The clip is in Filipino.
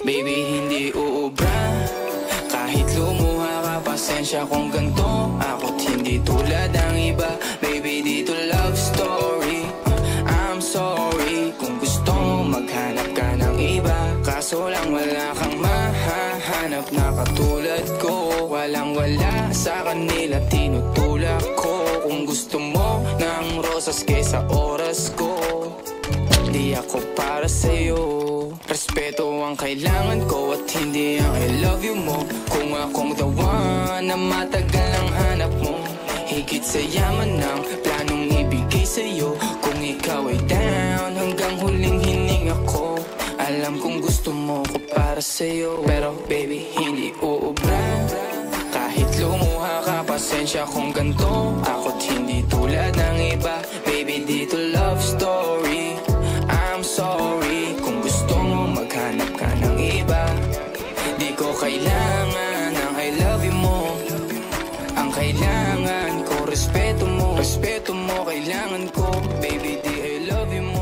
Baby, hindi uubra. Kahit lumuha ka, pasensya kung ganto. Ako't hindi tulad ng iba. Baby, dito love story. I'm sorry kung gusto mo maghanap ka ng iba. Kaso lang wala kang mahahanap na katulad ko. Walang wala sa kanila, tinutulak ko. Kung gusto mo ng rosas kesa oras ko, di ako para sa'yo. Respeto ang kailangan ko at hindi ang I love you mo. Kung akong the one na matagal ang hanap mo, higit sa yaman ng planong ibigay sa'yo. Kung ikaw ay down, hanggang huling hininga ko. Alam kong gusto mo ko para sa'yo. Pero baby, hindi uubra. Kahit lumuha ka, pasensya kung ganto. Ako't hindi tulad ng iba. Baby, dito love story. I'm sorry kung gusto mo maghanap ka ng iba. Di ko kailangan ng I love you mo. Ang kailangan ko, respeto mo. Respeto mo, kailangan ko. Baby, di I love you mo.